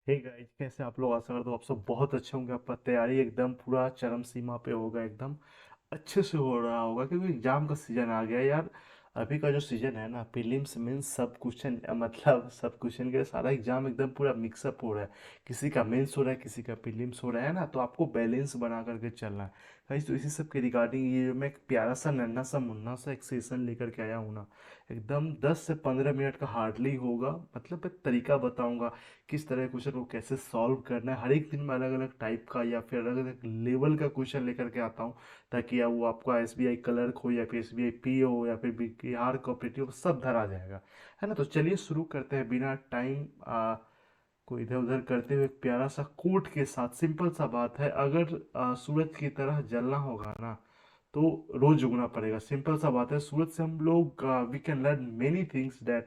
Hey guys, कैसे आप लोग? आशा करता हूँ आप सब बहुत अच्छे होंगे। आपका तैयारी एकदम पूरा चरम सीमा पे होगा, एकदम अच्छे से हो रहा होगा क्योंकि एग्जाम का सीजन आ गया यार। अभी का जो सीजन है ना, प्रीलिम्स मेंस सब क्वेश्चन, मतलब सब क्वेश्चन के सारा एग्जाम एकदम पूरा मिक्सअप हो रहा है। किसी का मेंस हो रहा है, किसी का प्रीलिम्स हो रहा है ना, तो आपको बैलेंस बना करके चलना है गाइस। तो इसी सब के रिगार्डिंग ये जो मैं एक प्यारा सा नन्हा सा मुन्ना सा एक सेशन लेकर के आया हूँ ना, एकदम 10 से 15 मिनट का हार्डली होगा। मतलब एक तरीका बताऊंगा किस तरह क्वेश्चन को कैसे सॉल्व करना है। हर एक दिन मैं अलग अलग टाइप का या फिर अलग अलग लेवल का क्वेश्चन लेकर के आता हूँ, ताकि अब वो आपका एसबीआई क्लर्क हो या फिर एसबीआई पीओ हो या फिर बिहार कोऑपरेटिव, सब धरा जाएगा, है ना। तो चलिए शुरू करते हैं बिना टाइम को इधर उधर करते हुए। एक प्यारा सा कोट के साथ सिंपल सा बात है, अगर सूरज की तरह जलना होगा ना, तो रोज उगना पड़ेगा। सिंपल सा बात है। सूरज से हम लोग we can learn many things that,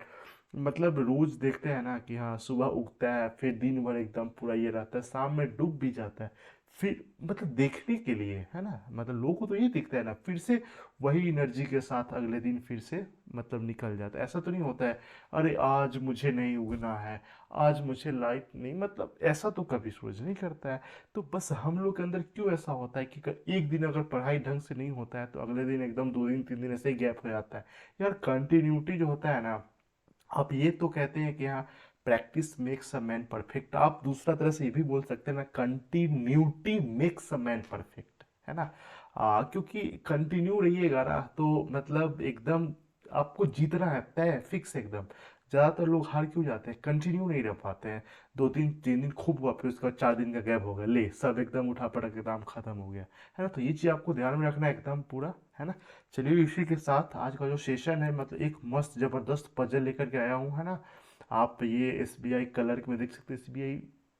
मतलब रोज देखते हैं ना कि हाँ सुबह उगता है, फिर दिन भर एकदम पूरा ये रहता है, शाम में डूब भी जाता है। फिर मतलब देखने के लिए, है ना, मतलब लोगों को तो ये दिखता है ना, फिर से वही एनर्जी के साथ अगले दिन फिर से मतलब निकल जाता है। ऐसा तो नहीं होता है अरे आज मुझे नहीं उगना है, आज मुझे लाइट नहीं, मतलब ऐसा तो कभी सूरज नहीं करता है। तो बस हम लोग के अंदर क्यों ऐसा होता है कि एक दिन अगर पढ़ाई ढंग से नहीं होता है तो अगले दिन एकदम 2 दिन 3 दिन ऐसे ही गैप हो जाता है। यार कंटिन्यूटी जो होता है ना, आप ये तो कहते हैं कि हाँ practice makes a man perfect, आप दूसरा तरह से ये भी बोल सकते हैं ना, continuity makes a man perfect, है ना। क्योंकि कंटिन्यू रहिएगा ना तो मतलब एकदम आपको जीतना है, तय है, फिक्स एकदम। ज़्यादातर लोग हार क्यों जाते हैं? कंटिन्यू नहीं रह पाते हैं। 2 दिन 3 दिन खूब हुआ, फिर उसके बाद 4 दिन का गैप हो गया, ले सब एकदम उठा पटक एकदम खत्म हो गया, है ना। तो ये चीज़ आपको ध्यान में रखना है एकदम पूरा, है ना। चलिए इसी के साथ आज का जो सेशन है, मतलब एक मस्त जबरदस्त पजल लेकर के आया हूँ, है ना। आप ये एसबीआई कलर में देख सकते हैं, एसबीआई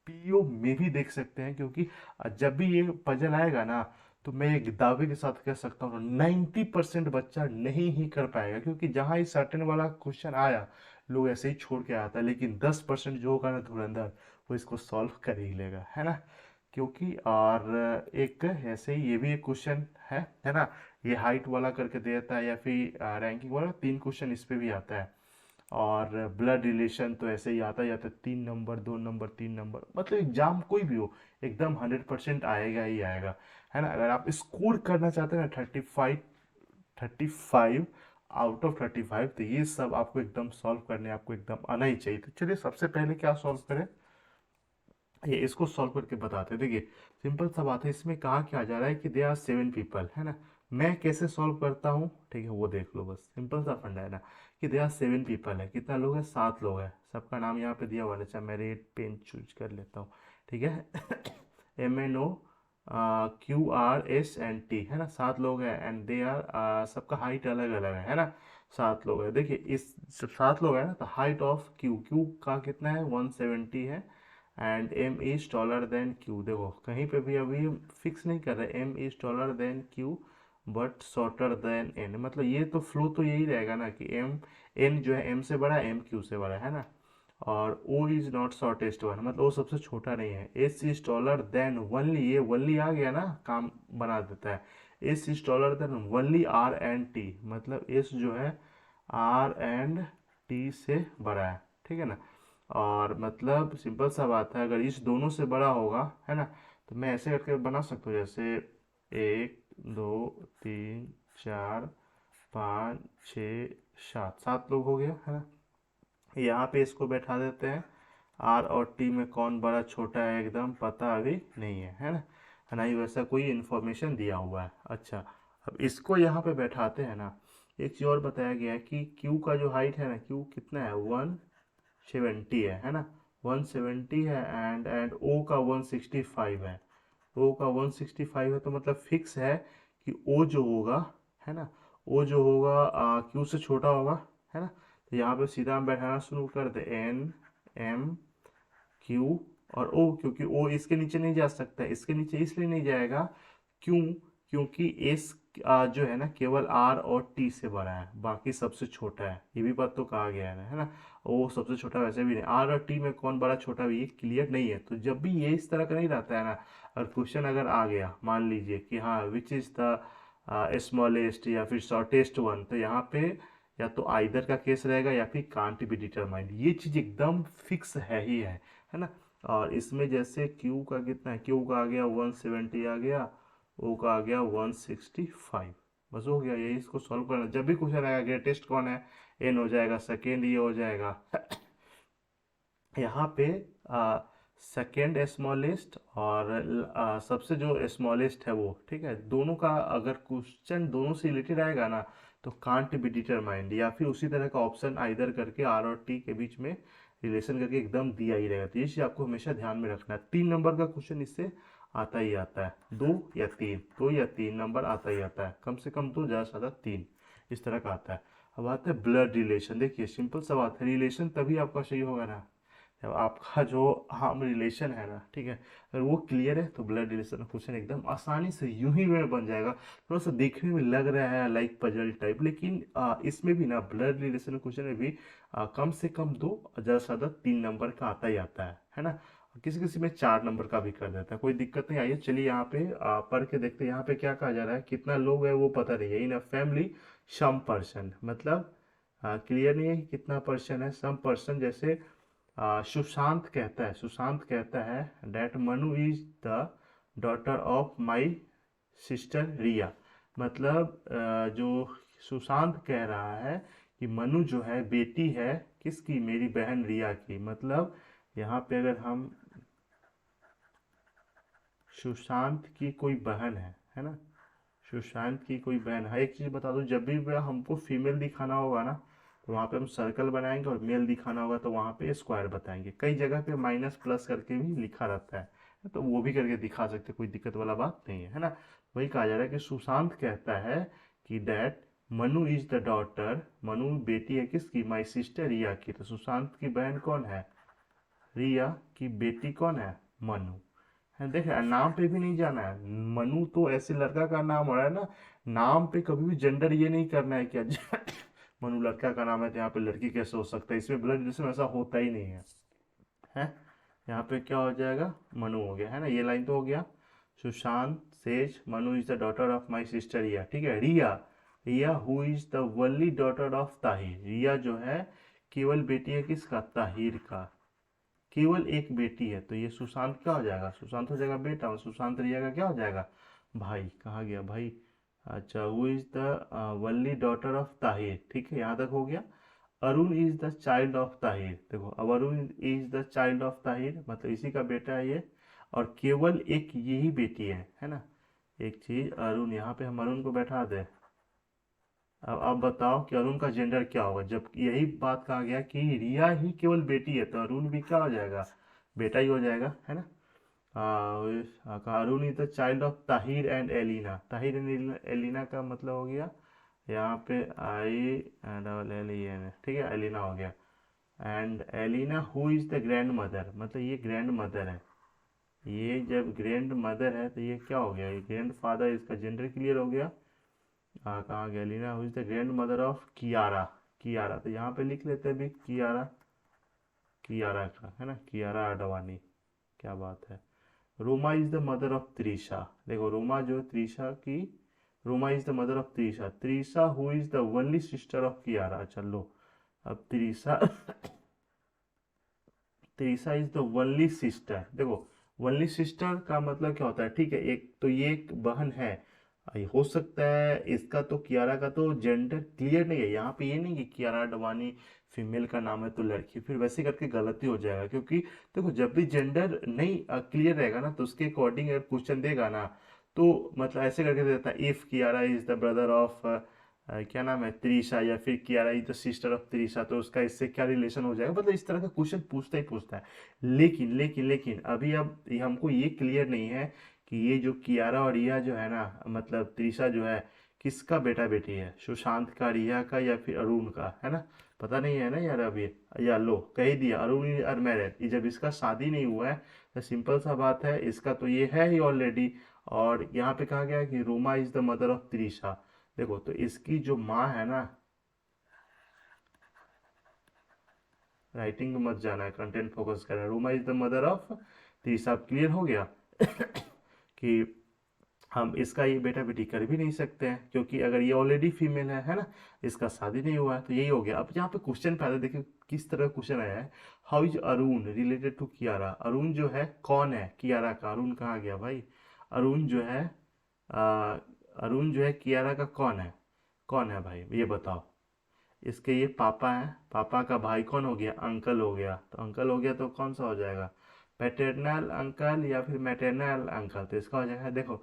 पीओ में भी देख सकते हैं, क्योंकि जब भी ये पजल आएगा ना, तो मैं एक दावे के साथ कह सकता हूँ 90% बच्चा नहीं ही कर पाएगा, क्योंकि जहाँ ये सर्टेन वाला क्वेश्चन आया लोग ऐसे ही छोड़ के आता है, लेकिन 10% जो होगा ना धुरंधर, वो इसको सॉल्व कर ही लेगा, है ना। क्योंकि और एक ऐसे ही ये भी एक क्वेश्चन है ना। ये हाइट वाला करके देता है या फिर रैंकिंग वाला, 3 क्वेश्चन इस पे भी आता है। और ब्लड रिलेशन तो ऐसे ही आता ही आता है, 3 नंबर 2 नंबर 3 नंबर, मतलब एग्जाम कोई भी हो एकदम 100% आएगा ही आएगा, है ना। अगर आप स्कोर करना चाहते हैं ना 35 आउट ऑफ 35, तो ये सब आपको एकदम सॉल्व करने आपको एकदम आना ही चाहिए। तो चलिए सबसे पहले क्या सॉल्व करें, ये इसको सॉल्व करके बताते हैं। देखिए सिंपल सा बात है, इसमें कहा क्या जा रहा है कि दे आर 7 पीपल, है ना। मैं कैसे सॉल्व करता हूँ, ठीक है, वो देख लो। बस सिंपल सा फंडा है ना, कि दे आर 7 पीपल है। कितना लोग है? 7 लोग हैं। सबका नाम यहाँ पे दिया हुआ है। अच्छा मैं रेड पेन चूज कर लेता हूँ, ठीक है। MNOQRSNT, है ना। 7 लोग हैं एंड दे आर, सबका हाइट अलग अलग है ना। 7 लोग है। देखिए इस 7 लोग है ना, तो हाइट ऑफ क्यू, क्यू का कितना है? 170 है। And M is taller than Q. देखो कहीं पे भी अभी फिक्स नहीं कर रहे, M is taller than Q but shorter than N, मतलब ये तो फ्लो तो यही रहेगा ना कि एम, एन जो है एम से बड़ा, एम क्यू से बड़ा, है ना। और O is not shortest one, मतलब वो सबसे छोटा नहीं है। S is taller than only, ये वनली आ गया ना, काम बना देता है। S is taller than only R and T, मतलब एस जो है आर एंड टी से बड़ा है, ठीक है ना। और मतलब सिंपल सा बात है, अगर इस दोनों से बड़ा होगा, है ना, तो मैं ऐसे करके बना सकता हूँ, जैसे 1 2 3 4 5 6 7, 7 लोग हो गया, है ना। यहाँ पे इसको बैठा देते हैं। आर और टी में कौन बड़ा छोटा है एकदम पता अभी नहीं है ना, है ना ही वैसा कोई इन्फॉर्मेशन दिया हुआ है। अच्छा अब इसको यहाँ पे बैठाते हैं ना। एक चीज़ और बताया गया है कि क्यू का जो हाइट है ना, क्यू कितना है? 170 है ना। 170 है एंड ओ का 165 है। ओ का 165 है तो मतलब फिक्स है कि ओ जो होगा, है ना, ओ जो होगा क्यू से छोटा होगा, है ना। तो यहाँ पे सीधा हम बैठाना शुरू कर दे, एन एम क्यू और ओ, क्योंकि ओ इसके नीचे नहीं जा सकता। इसके नीचे इसलिए नहीं जाएगा, क्यों? क्योंकि एस जो है ना केवल आर और टी से बड़ा है, बाकी सबसे छोटा है। ये भी बात तो कहा गया है ना। ओ सबसे छोटा वैसे भी नहीं, आर और टी में कौन बड़ा छोटा भी ये क्लियर नहीं है। तो जब भी ये इस तरह का नहीं रहता है ना, और क्वेश्चन अगर आ गया मान लीजिए कि हाँ विच इज द स्मॉलेस्ट या फिर शॉर्टेस्ट वन, तो यहाँ पे या तो आइदर का केस रहेगा या फिर कांट बी डिटरमाइंड, ये चीज एकदम फिक्स है ही है ना। और इसमें जैसे क्यू का कितना है, क्यू का आ गया 170 आ गया, ओ का आ गया 165। बस हो गया, यही इसको सॉल्व करना। जब भी क्वेश्चन आएगा ग्रेटेस्ट कौन है, एन हो जाएगा, सेकेंड ये हो जाएगा। यहाँ पे सेकेंड स्मॉलेस्ट और सबसे जो स्मॉलेस्ट है वो, ठीक है, दोनों का अगर क्वेश्चन दोनों से रिलेटेड आएगा ना तो कांट बी डिटरमाइंड, या फिर उसी तरह का ऑप्शन आइदर करके आर और टी के बीच में रिलेशन करके एकदम दिया ही रहेगा। तो ये चीज़ आपको हमेशा ध्यान में रखना है। 3 नंबर का क्वेश्चन इससे आता ही आता है, 2 या 3 नंबर आता है, कम से कम 2, ज़्यादा से ज़्यादा 3, इस तरह का आता है। अब आता है ब्लड रिलेशन। देखिए सिंपल सा बात है, रिलेशन तभी आपका सही होगा ना जब आपका जो हार्म रिलेशन है ना, ठीक है, अगर वो क्लियर है तो ब्लड रिलेशन क्वेश्चन एकदम आसानी से यूं ही में बन जाएगा। थोड़ा सा देखने में लग रहा है लाइक पजल टाइप, लेकिन इसमें भी ना ब्लड रिलेशन क्वेश्चन में भी कम से कम 2, ज़्यादा से ज़्यादा 3 नंबर का आता ही आता है ना। किसी किसी में 4 नंबर का भी कर देता है, कोई दिक्कत नहीं। आइए चलिए यहाँ पे पढ़ के देखते हैं। यहाँ पे क्या कहा जा रहा है, कितना लोग है वो पता नहीं है। इन अ फैमिली सम पर्सन, मतलब क्लियर नहीं है कि कितना पर्सन है। सम पर्सन, जैसे सुशांत कहता है that Manu is the daughter of my sister Riya. मतलब जो सुशांत कह रहा है कि मनु जो है बेटी है किसकी, मेरी बहन रिया की। मतलब यहाँ पे अगर हम सुशांत की कोई बहन है ना, सुशांत की कोई बहन है। एक चीज़ बता दूं, जब भी हमको फीमेल दिखाना होगा ना तो वहाँ पे हम सर्कल बनाएंगे, और मेल दिखाना होगा तो वहाँ पे स्क्वायर बताएंगे। कई जगह पे माइनस प्लस करके भी लिखा रहता है, तो वो भी करके दिखा सकते, कोई दिक्कत वाला बात नहीं है ना। वही कहा जा रहा है कि सुशांत कहता है कि that Manu is the daughter, Manu बेटी है किसकी, माई सिस्टर रिया की। तो सुशांत की बहन कौन है, रिया की बेटी कौन है, मनु है। देख नाम पे भी नहीं जाना है, मनु तो ऐसे लड़का का नाम हो रहा है ना, नाम पे कभी भी जेंडर ये नहीं करना है क्या मनु लड़का का नाम है तो यहाँ पे लड़की कैसे हो सकता है, इसमें ब्लड रिलेशन ऐसा होता ही नहीं है। यहाँ पे क्या हो जाएगा, मनु हो गया है ना, ये लाइन तो हो गया। Sushant says Manu is the daughter of my sister Riya, ठीक है। Riya, Riya who is the only daughter of Tahir, Riya जो है केवल बेटी है किसका, ताहिर का। केवल एक बेटी है, तो ये सुशांत क्या हो जाएगा, सुशांत हो जाएगा बेटा, और सुशांत रिया का क्या हो जाएगा, भाई। कहाँ गया भाई, अच्छा, who is the only daughter of Tahir, ठीक है, यहाँ तक हो गया। Arun is the child of Tahir, देखो अब Arun is the child of Tahir, मतलब इसी का बेटा है ये, और केवल एक यही बेटी है ना। एक चीज, अरुण, यहाँ पे हम अरुण को बैठा दे। अब बताओ कि अरुण का जेंडर क्या होगा, जब यही बात कहा गया कि रिया ही केवल बेटी है, तो अरुण भी क्या हो जाएगा, बेटा ही हो जाएगा, है ना। Arun is the child of Tahir and Elina, Tahir and Elina का मतलब हो गया यहाँ पे I double L E N, ठीक है, एलिना हो गया। And Elina who is the grandmother, मतलब ये ग्रैंड मदर है। ये जब ग्रैंड मदर है तो ये क्या हो गया, ये ग्रैंड फादर, इसका जेंडर क्लियर हो गया। कहाँ गया, Elina who is the grandmother of Kiara, Kiara, तो यहाँ पे लिख लेते हैं भी कियारा, कियारा का है ना, कियारा आडवाणी, क्या बात है। Roma is the mother of Trisha, देखो रोमा जो त्रिशा की, Roma is the mother of Trisha, Trisha who is the only sister of Kiara. चलो अब Trisha Trisha is the only sister, देखो ओनली सिस्टर का मतलब क्या होता है, ठीक है, एक तो ये एक बहन है। हो सकता है इसका तो कियारा का तो जेंडर क्लियर नहीं है यहाँ पे, ये नहीं कि कियारा अडवाणी फीमेल का नाम है तो लड़की, फिर वैसे करके गलती हो जाएगा। क्योंकि देखो जब भी जेंडर नहीं क्लियर रहेगा ना तो उसके अकॉर्डिंग अगर क्वेश्चन देगा ना तो मतलब ऐसे करके देता है, if Kiara is the brother of क्या नाम है, त्रिशा, या फिर Kiara is the sister of Trisha, तो उसका इससे क्या रिलेशन हो जाएगा, मतलब इस तरह का क्वेश्चन पूछता ही पूछता है। लेकिन लेकिन लेकिन अभी अब हमको ये क्लियर नहीं है कि ये जो कियारा और रिया जो है ना, मतलब त्रिशा जो है किसका बेटा बेटी है, सुशांत का, रिया का, या फिर अरुण का, है ना। पता नहीं है ना यार अभी, या लो कह ही दिया अरुण इज अनमैरिड, जब इसका शादी नहीं हुआ है तो सिंपल सा बात है, इसका तो ये है ही ऑलरेडी। और यहाँ पे कहा गया है कि Roma is the mother of Trisha, देखो तो इसकी जो माँ है ना, राइटिंग में मत जाना है, कंटेंट फोकस करना है। Roma is the mother of Trisha, clear हो गया कि हम इसका ये बेटा बेटी कर भी नहीं सकते हैं, क्योंकि अगर ये ऑलरेडी फीमेल है ना, इसका शादी नहीं हुआ है, तो यही हो गया। अब यहाँ पे क्वेश्चन पे आता है, देखिए किस तरह क्वेश्चन आया है, how is Arun related to Kiara. Arun जो है कौन है कियारा का, अरुण कहाँ गया भाई। अरुण जो है आ, अरुण जो है कियारा का कौन है भाई ये बताओ। इसके ये पापा हैं, पापा का भाई कौन हो गया, अंकल हो गया। तो अंकल हो गया तो कौन सा हो जाएगा, पैटर्नल अंकल या फिर मैटरनल अंकल। तो इसका हो जाएगा देखो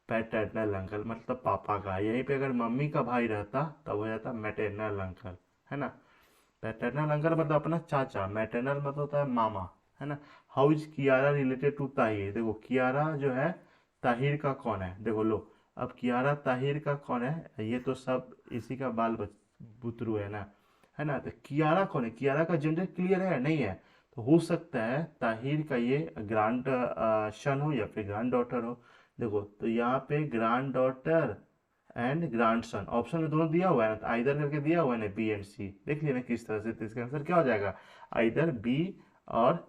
पैटर्नल अंकल मतलब पापा का। यहीं पे अगर मम्मी का भाई रहता तब हो जाता मैटरनल अंकल, है ना। पैटर्नल अंकल मतलब अपना चाचा, मैटरनल मतलब होता है मामा, है ना। How is Kiara related to Tahir. देखो कियारा जो है ताहिर का कौन है, देखो लो। अब कियारा ताहिर का कौन है, ये तो सब इसी का बुतरू है ना। तो कियारा कौन है, कियारा का जेंडर क्लियर है नहीं है। तो हो सकता है ताहिर का ये ग्रांड सन हो या फिर ग्रांड डॉटर हो। देखो तो यहाँ पे grand daughter and grandson option में दोनों दिया हुआ है ना, तो आइदर करके दिया हुआ है ना, बी एंड सी। देख लिया ना किस तरह से। तो इसका आंसर क्या हो जाएगा, आइदर बी और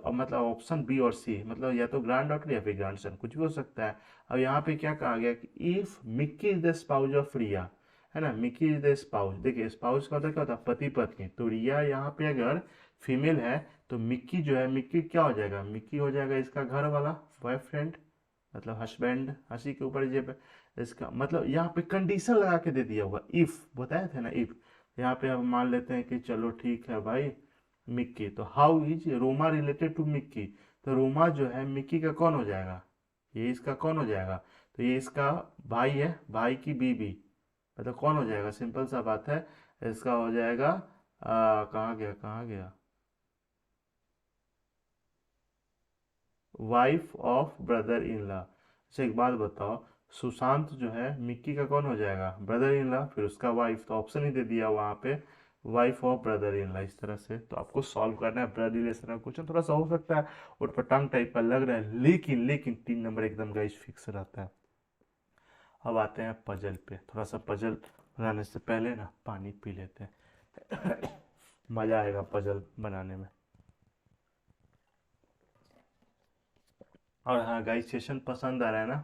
मतलब ऑप्शन बी और सी, मतलब या तो ग्रैंड डॉटर या फिर ग्रैंडसन कुछ भी हो सकता है। अब यहाँ पे क्या कहा गया कि if Mickey is the spouse of Riya, है ना। मिक्की इज द स्पाउस, देखिए स्पाउस का मतलब क्या होता है, पति पत्नी। तो रिया यहाँ पे अगर फीमेल है तो मिक्की जो है, मिक्की क्या हो जाएगा, मिक्की हो जाएगा इसका घर वाला बॉयफ्रेंड, मतलब हस्बैंड, हंसी के ऊपर जे पे इसका मतलब यहाँ पे कंडीशन लगा के दे दिया होगा, इफ बताया था ना इफ। यहाँ पे हम मान लेते हैं कि चलो ठीक है भाई मिक्की। तो how is Roma related to Mickey. तो रोमा जो है मिक्की का कौन हो जाएगा, ये इसका कौन हो जाएगा। तो ये इसका भाई है, भाई की बीबी, मतलब कौन हो जाएगा, सिंपल सा बात है। इसका हो जाएगा कहाँ गया wife of brother in law. अच्छा एक बात बताओ, सुशांत जो है मिक्की का कौन हो जाएगा, ब्रदर इन लॉ, फिर उसका वाइफ, तो ऑप्शन ही दे दिया वहाँ पे wife of brother in law. इस तरह से तो आपको सॉल्व करना है ब्लड रिलेशन का क्वेश्चन। थोड़ा सा हो सकता है उटपटांग टाइप का लग रहा है, लेकिन लेकिन 3 नंबर एकदम गाइस फिक्स रहता है। अब आते हैं पजल पे। थोड़ा सा पजल बनाने से पहले ना पानी पी लेते हैं मजा आएगा पजल बनाने में। और हाँ गाइस सेशन पसंद आ रहा है ना,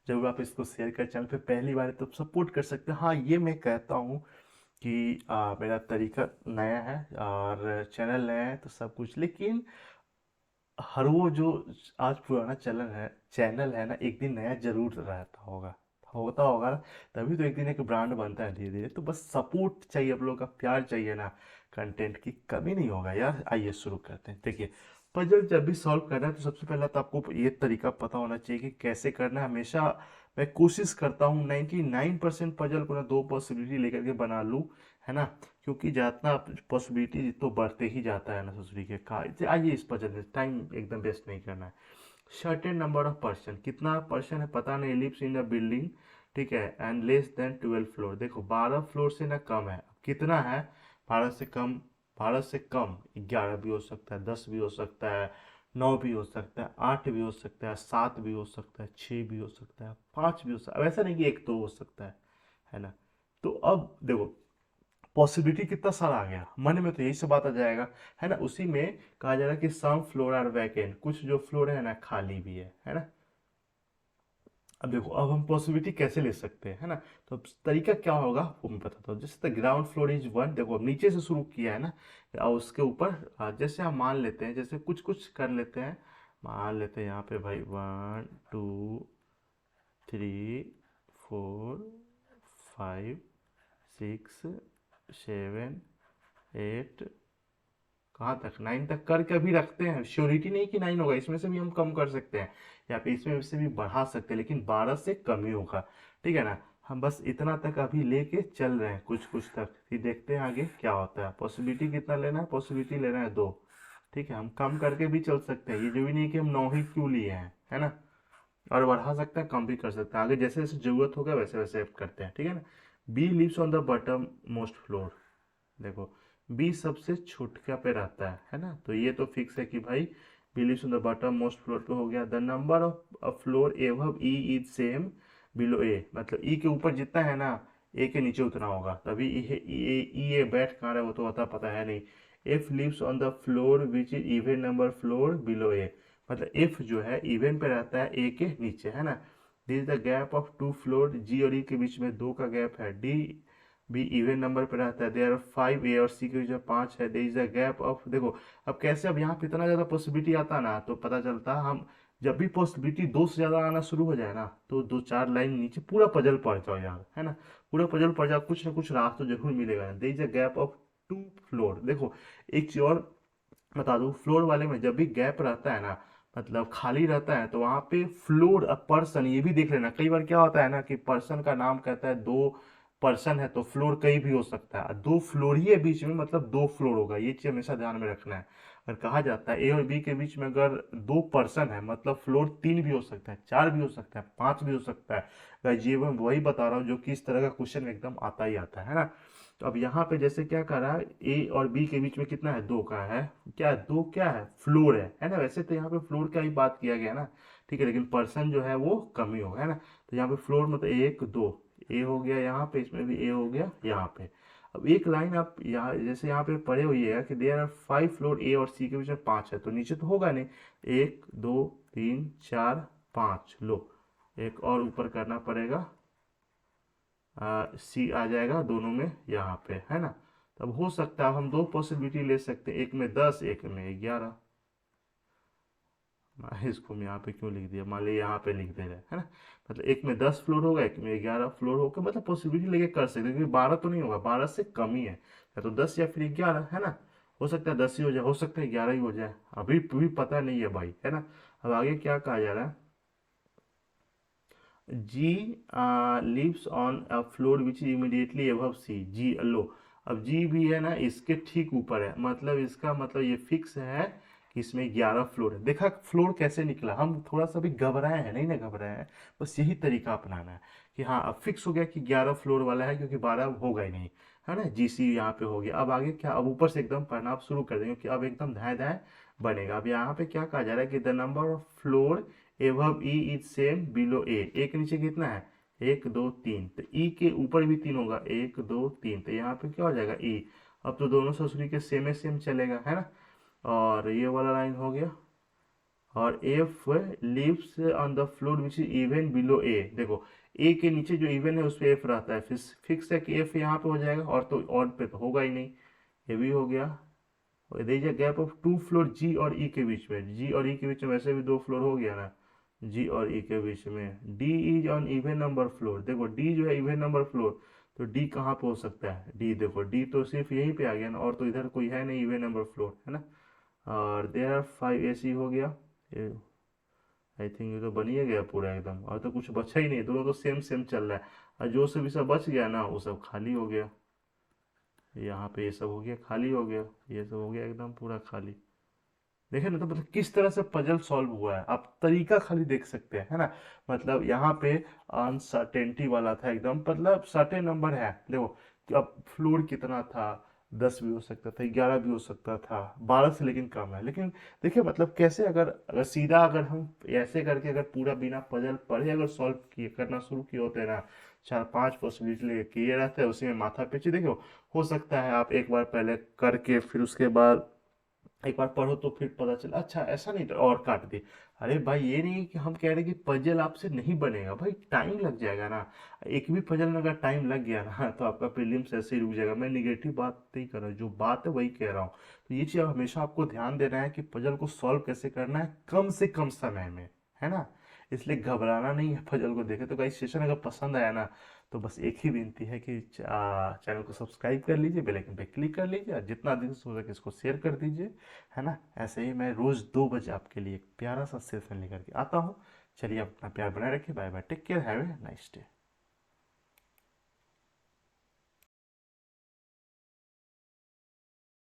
जरूर आप इसको शेयर कर, चैनल पे पहली बार है तो सपोर्ट कर सकते हैं। हाँ ये मैं कहता हूँ कि मेरा तरीका नया है और चैनल नया है तो सब कुछ, लेकिन हर वो जो आज पुराना चैनल है ना, एक दिन नया जरूर रहता होगा, होता होगा ना। तभी तो एक दिन एक ब्रांड बनता है धीरे धीरे। तो बस सपोर्ट चाहिए, आप लोगों का प्यार चाहिए ना, कंटेंट की कमी नहीं होगा यार। आइए शुरू करते हैं। देखिए पजल जब भी सॉल्व करना है तो सबसे पहला तो आपको ये तरीका पता होना चाहिए कि कैसे करना है। हमेशा मैं कोशिश करता हूँ 99% पजल को ना दो पॉसिबिलिटी लेकर के बना लूँ, है ना। क्योंकि जितना पॉसिबिलिटी तो बढ़ते ही जाता है ना ससुरी के का। आइए इस पजल में टाइम एकदम वेस्ट नहीं करना है। सर्टेन नंबर ऑफ पर्सन, कितना पर्सन है पता नहीं, लिव्स इन अ बिल्डिंग, ठीक है, एंड लेस देन 12 फ्लोर। देखो 12 फ्लोर से ना कम है, कितना है, 12 से कम, 12 से कम 11 भी हो सकता है, 10 भी हो सकता है, 9 भी हो सकता है, 8 भी हो सकता है, 7 भी हो सकता है, 6 भी हो सकता है, 5 भी हो सकता है। अब ऐसा नहीं कि एक तो हो सकता है ना। तो अब देखो पॉसिबिलिटी कितना सारा आ गया मन में, तो यही सब बात आ जाएगा, है ना। उसी में कहा जा रहा है कि सम फ्लोर आर वैकेंट, कुछ जो फ्लोर है ना खाली भी है ना। अब देखो अब हम पॉसिबिलिटी कैसे ले सकते हैं, है ना। तो अब तरीका क्या होगा वो मैं बताता हूँ। जैसे ग्राउंड फ्लोर इज 1, देखो अब नीचे से शुरू किया है ना, और उसके ऊपर जैसे हम मान लेते हैं, जैसे कुछ कुछ कर लेते हैं, मान लेते हैं यहाँ पे भाई 1 2 3 4 5 6 7 8, कहाँ तक 9 तक करके अभी रखते हैं। श्योरिटी नहीं कि 9 होगा, इसमें से भी हम कम कर सकते हैं या फिर इसमें से भी बढ़ा सकते हैं, लेकिन 12 से कम ही होगा, ठीक है ना। हम बस इतना तक अभी लेके चल रहे हैं कुछ कुछ तक, फिर देखते हैं आगे क्या होता है। पॉसिबिलिटी कितना लेना है, पॉसिबिलिटी लेना है 2, ठीक है। हम कम करके भी चल सकते हैं, ये जो भी नहीं कि हम 9 ही क्यों लिए हैं, है ना। और बढ़ा सकते हैं कम भी कर सकते हैं, आगे जैसे जैसे जरूरत होगा वैसे वैसे करते हैं, ठीक है ना। B lives on the bottom most floor, देखो बी सबसे छुटका पे रहता है ना। तो ये तो फिक्स है कि भाई B lives on the bottom most floor पे हो गया। The number of floor above E is same below A, मतलब ई के ऊपर जितना है ना ए के नीचे उतना होगा। तभी ए बैठ कहाँ रहा है वो तो पता है नहीं। F lives on the floor which is even number floor below A, मतलब एफ जो है इवन पे रहता है ए के नीचे, है ना। This is the gap of 2 floor, G और ई के बीच में 2 का गैप है। डी बी इवन नंबर पे रहता है, देयर आर 5, ए और सी के बीच में 5 है, there is a gap of, देखो अब कैसे, अब यहाँ पे इतना ज़्यादा पॉसिबिलिटी आता ना तो पता चलता हम जब भी पॉसिबिलिटी 2 से ज़्यादा आना शुरू हो जाए ना तो 2 4 लाइन नीचे पूरा पजल पड़ जाओ यार, है ना, पूरा पजल पड़ जाओ, कुछ ना कुछ रास्ता जरूर मिलेगा। There is a gap of 2 floor, देखो एक चीज और बता दूं, फ्लोर वाले में जब भी गैप रहता है ना, मतलब खाली रहता है, तो वहां पे फ्लोर अ पर्सन, ये भी देख लेना, कई बार क्या होता है ना कि पर्सन का नाम कहता है, 2 पर्सन है तो फ्लोर कहीं भी हो सकता है, 2 फ्लोर ही है बीच में, मतलब 2 फ्लोर होगा, ये चीज हमेशा ध्यान में रखना है। अगर कहा जाता है ए और बी के बीच में अगर 2 पर्सन है, मतलब फ्लोर 3 भी हो सकता है, 4 भी हो सकता है, 5 भी हो सकता है। गाइस ये मैं वही बता रहा हूँ जो कि इस तरह का क्वेश्चन एकदम आता ही आता है ना। तो अब यहाँ पे जैसे क्या करा है, ए और बी के बीच में कितना है, 2 का है, क्या है, 2 क्या है, फ्लोर है ना, वैसे तो यहाँ पे फ्लोर का ही बात किया गया ना, ठीक है, लेकिन पर्सन जो है वो कम ही होगा, है ना। तो यहाँ पे फ्लोर मतलब 1 2, ए हो गया यहाँ पे, इसमें भी ए हो गया यहाँ पे। अब एक लाइन आप यहाँ जैसे यहाँ पे पढ़े हुई है कि देयर आर 5 फ्लोर, ए और सी के बीच में 5 है, तो नीचे तो होगा नहीं, 1 2 3 4 5, लो एक और ऊपर करना पड़ेगा, सी आ जाएगा दोनों में यहाँ पे, है ना। तब हो सकता है हम 2 पॉसिबिलिटी ले सकते हैं, एक में 10 एक में 11। इसको मैं यहाँ पे क्यों लिख दिया, मान लीजिए यहाँ पे लिख दे रहे हैं, है ना, मतलब एक में 10 फ्लोर होगा, एक में 11 फ्लोर होगा, मतलब पॉसिबिलिटी लेके कर सकते हैं, क्योंकि 12 तो नहीं होगा, 12 से कम ही है, या तो 10 या फिर 11, है ना। हो सकता है 10 ही हो जाए, हो सकता है 11 ही हो जाए, अभी भी पता नहीं है भाई, है ना। अब आगे क्या कहा जा रहा है, G lives on a floor which is immediately above C, G लो, अब जी भी है ना इसके ठीक ऊपर है, मतलब इसका मतलब ये फिक्स है कि इसमें 11 फ्लोर है। देखा फ्लोर कैसे निकला, हम थोड़ा सा भी घबराए हैं नहीं, ना घबराए हैं, बस यही तरीका अपनाना है कि हाँ अब फिक्स हो गया कि 11 फ्लोर वाला है, क्योंकि 12 होगा ही नहीं, है ना, जी सी यहाँ पे हो गया। अब आगे क्या, अब ऊपर से एकदम पढ़ना आप शुरू कर देंगे, क्योंकि अब एकदम धाए धाए बनेगा। अब यहाँ पे क्या कहा जा रहा है कि the number of floor above E is same below A के नीचे कितना है, 1 2 3, तो ई के ऊपर भी 3 होगा, 1 2 3, तो यहाँ पे क्या हो जाएगा ई। अब तो दोनों ससुरी के सेम सेम चलेगा, है ना। और ये वाला लाइन हो गया, और F lives on the floor which is even below A, देखो ए के नीचे जो इवन है उस पे एफ रहता है, फिर फिक्स है कि एफ यहाँ पे हो जाएगा, और तो ऑड पे तो होगा ही नहीं, ये भी हो गया। There is a gap of 2 floor G और ई के बीच में, जी और ई के बीच में वैसे भी 2 फ्लोर हो गया ना, जी और ई के बीच में। D is on even number floor, देखो डी जो है इवन नंबर फ्लोर, तो डी कहाँ पे हो सकता है, डी देखो डी तो सिर्फ यहीं पे आ गया ना, और तो इधर कोई है नहीं इवन नंबर फ्लोर, है ना। और देयर आर 5 ए सी हो गया, आई थिंक ये तो बन ही गया पूरा एकदम, और तो कुछ बचा ही नहीं, दोनों तो सेम सेम चल रहा है, और जो सब सब बच गया ना वो सब खाली हो गया, यहाँ पे ये सब हो गया खाली हो गया, ये सब हो गया एकदम पूरा खाली। देखे ना, तो मतलब किस तरह से पजल सॉल्व हुआ है, आप तरीका खाली देख सकते हैं, है ना। मतलब यहाँ पे अनसर्टेनिटी वाला था एकदम, मतलब सर्टेन नंबर है, देखो कि अब फ्लोर कितना था, 10 भी हो सकता था, 11 भी हो सकता था, 12 से लेकिन कम है, लेकिन देखिए मतलब कैसे, अगर सीधा अगर हम ऐसे करके अगर पूरा बिना पजल पढ़े अगर सॉल्व किए करना शुरू किए होते हैं ना, 4 5 पॉसिबिलिटी लेके किए रहते हैं, उसी में माथा पीछे, देखो हो सकता है आप एक बार पहले करके फिर उसके बाद एक बार पढ़ो तो फिर पता चला अच्छा ऐसा नहीं था, और काट दी। अरे भाई ये नहीं कि हम कह रहे कि पजल आपसे नहीं बनेगा, भाई टाइम लग जाएगा ना, एक भी पजल में अगर टाइम लग गया ना तो आपका प्रीलिम्स ऐसे ही रुक जाएगा। मैं निगेटिव बात नहीं कर रहा हूँ, जो बात है वही कह रहा हूँ। तो ये चीज़ हमेशा आपको ध्यान देना है कि पजल को सॉल्व कैसे करना है कम से कम समय में, है ना। इसलिए घबराना नहीं है पजल को देखे। तो गाइस सेशन अगर पसंद आया ना तो बस एक ही विनती है कि चैनल को सब्सक्राइब कर लीजिए, बेल आइकन पे क्लिक कर लीजिए, और जितना अधिक हो सके इसको शेयर कर दीजिए, है ना। ऐसे ही मैं रोज 2 बजे आपके लिए एक प्यारा सा सेशन लेकर के आता हूँ। चलिए अपना प्यार बनाए रखिए, bye bye, take care, have a nice day.